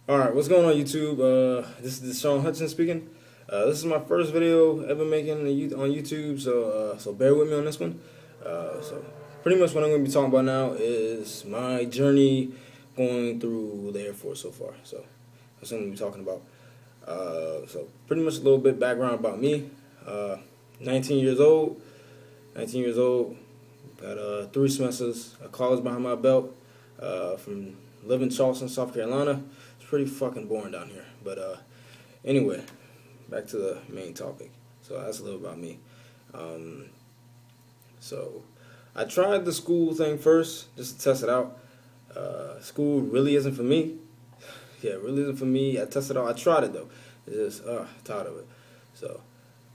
Alright, what's going on YouTube? This is Deshaun Hudson speaking. This is my first video ever making on YouTube, so bear with me on this one. So pretty much what I'm going to be talking about now is my journey going through the Air Force so far. So that's what I'm going to be talking about. So pretty much a little bit background about me. 19 years old. 19 years old. Got 3 semesters of college behind my belt. From living in Charleston, South Carolina. It's pretty fucking boring down here. But anyway, back to the main topic. So that's a little about me. So I tried the school thing first just to test it out. School really isn't for me. Yeah, it really isn't for me. I tested it out. I tried it though. It's just tired of it. So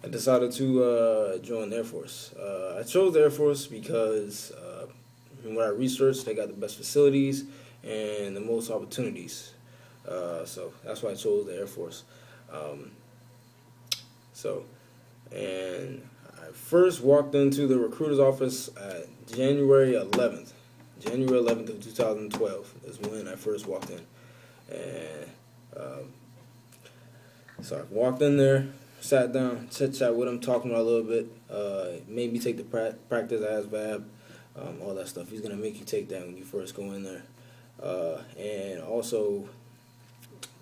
I decided to join the Air Force. I chose the Air Force because from what I researched, they got the best facilities and the most opportunities. So that's why I chose the Air Force. And I first walked into the recruiter's office at January 11th. January 11th of 2012 is when I first walked in. And so I walked in there, sat down, chit-chat with him, talking about a little bit. Made me take the practice ASVAB, all that stuff. He's going to make you take that when you first go in there. And also,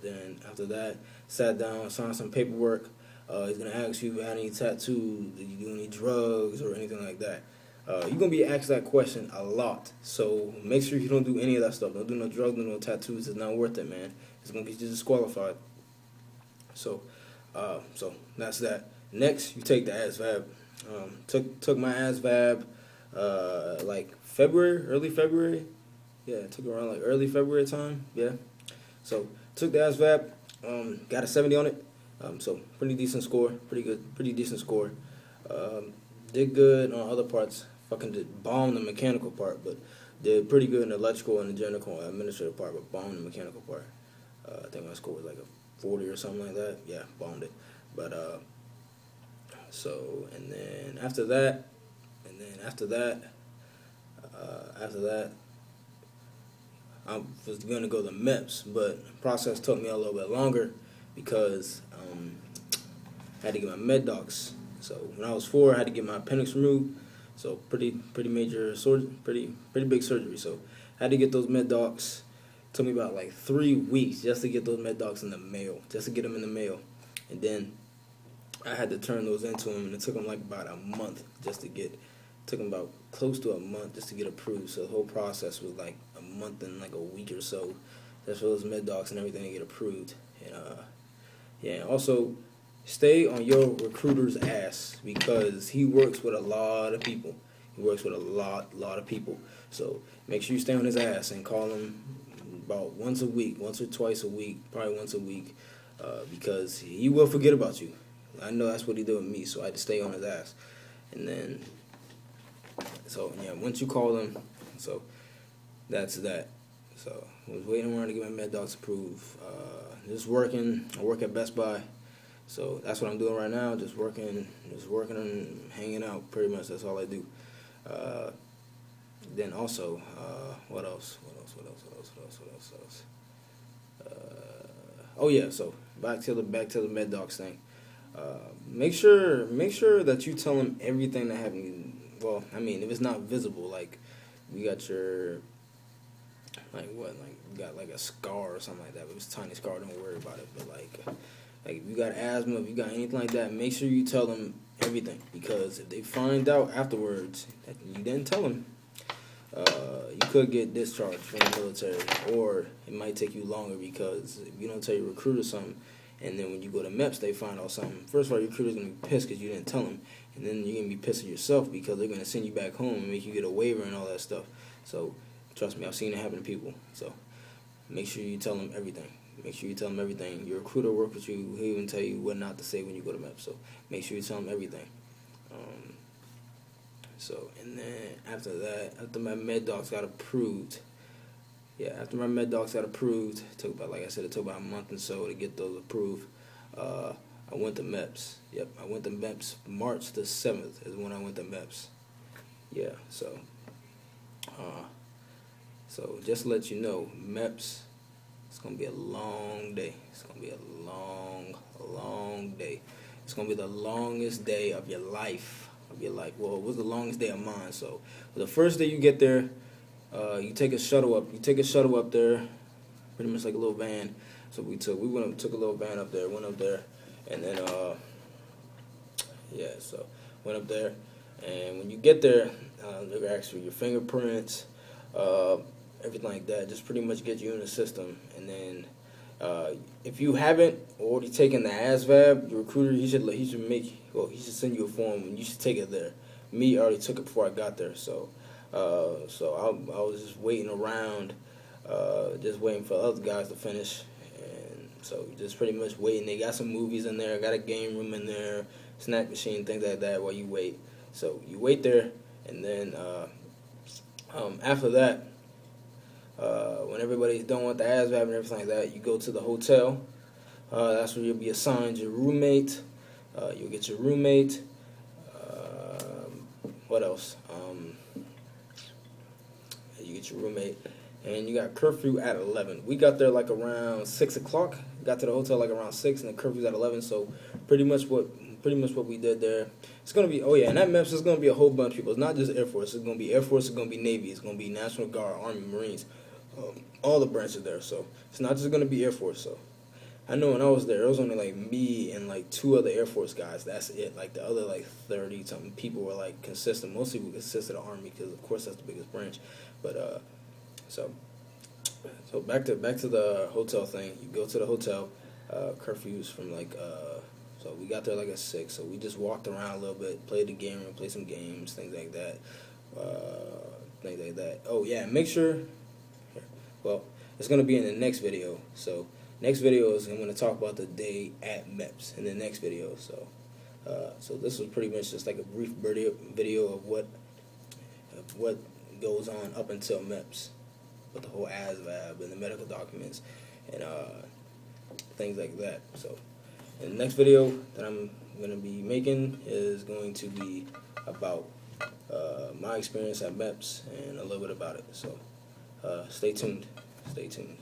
then after that, sat down, signed some paperwork. He's going to ask you if you had any tattoos, did you do any drugs or anything like that. You're going to be asked that question a lot. So make sure you don't do any of that stuff. Don't do no drugs, no tattoos. It's not worth it, man. It's going to get you disqualified. So that's that. Next, you take the ASVAB. Took my ASVAB like February, early February. Yeah, it took around like early February time. Yeah. So took the ASVAB. Got a 70 on it. So pretty decent score. Pretty decent score. Did good on other parts. Fucking did bomb the mechanical part, but did pretty good in the electrical and the general administrative part, but bombed the mechanical part. I think my score was like a 40 or something like that. Yeah, bombed it. But and then after that, I was gonna go to MEPS, but the process took me a little bit longer because I had to get my med docs. So when I was 4, I had to get my appendix removed. So pretty major surgery, pretty big surgery. So I had to get those med docs. It took me about like 3 weeks just to get those med docs in the mail, just to get them in the mail, and then I had to turn those into him, and it took him like about a month just to get. Took him about close to a month just to get approved. So the whole process was like a month and like a week or so, just for those med docs and everything to get approved. And yeah, also stay on your recruiter's ass because he works with a lot of people. He works with a lot of people. So make sure you stay on his ass and call him about once a week, once or twice a week, probably once a week, because he will forget about you. I know that's what he did with me, so I had to stay on his ass. And then, so yeah, once you call him, so that's that. So I was waiting around to get my med docs approved. Just working. I work at Best Buy, so that's what I'm doing right now. Just working and hanging out. Pretty much that's all I do. Then also, what else? Oh yeah, so back to the med docs thing. Make sure that you tell them everything that happened. Well, I mean, if it's not visible, like you got your you got like a scar or something like that. If it's a tiny scar, don't worry about it. But like if you got asthma, if you got anything like that, make sure you tell them everything, because if they find out afterwards that you didn't tell them, you could get discharged from the military, or it might take you longer, because if you don't tell your recruiter something, and then when you go to MEPS, they find out something. First of all, your recruiter's going to be pissed because you didn't tell them, and then you're going to be pissed at yourself because they're going to send you back home and make you get a waiver and all that stuff. So trust me, I've seen it happen to people. So make sure you tell them everything. Make sure you tell them everything. Your recruiter works with you. He'll even tell you what not to say when you go to MEPS. So make sure you tell them everything. And then after that, after my med docs got approved, it took about, like I said, it took about a month or so to get those approved. I went to MEPS. Yep, I went to MEPS. March the 7th is when I went to MEPS. Yeah, so just to let you know, MEPS It's gonna be a long day. It's gonna be a long day. It's gonna be the longest day of your life. Well, it was the longest day of mine. So, the first day you get there, you take a shuttle up. You take a shuttle up there, pretty much like a little van. So we took a little van up there, went up there, and then so went up there, and when you get there, they're gonna ask for your fingerprints, everything like that. Just pretty much get you in the system, and then if you haven't already taken the ASVAB, your recruiter he should send you a form and you should take it there. Me, I already took it before I got there, so I was just waiting around, just waiting for other guys to finish, and so just pretty much waiting. They got some movies in there, got a game room in there, snack machine, things like that while you wait. So you wait there, and then after that, when everybody's done with the ASVAB and everything like that, you go to the hotel. That's where you'll be assigned your roommate. You'll get your roommate. What else? You get your roommate, and you got curfew at 11. We got there like around 6 o'clock. Got to the hotel like around 6, and the curfew's at 11. So pretty much what we did there. It's gonna be in that MEPS. It's gonna be a whole bunch of people. It's not just Air Force. It's gonna be Air Force. It's gonna be Navy. It's gonna be National Guard, Army, Marines, all the branches there. So it's not just gonna be Air Force. So I know when I was there, it was only like me and like 2 other Air Force guys. That's it. Like the other like 30 something people were like consistent. Mostly we consisted of Army because of course that's the biggest branch. But so back to the hotel thing. You go to the hotel. Curfews from like so we got there like at 6. So we just walked around a little bit, played the game room, played some games, things like that. Oh yeah, make sure. Well, it's gonna be in the next video. So next video is I'm gonna talk about the day at MEPS in the next video. So so this was pretty much just like a brief video of what goes on up until MEPS with the whole ASVAB and the medical documents and things like that. So and the next video that I'm going to be making is going to be about my experience at MEPS and a little bit about it. So stay tuned. Stay tuned.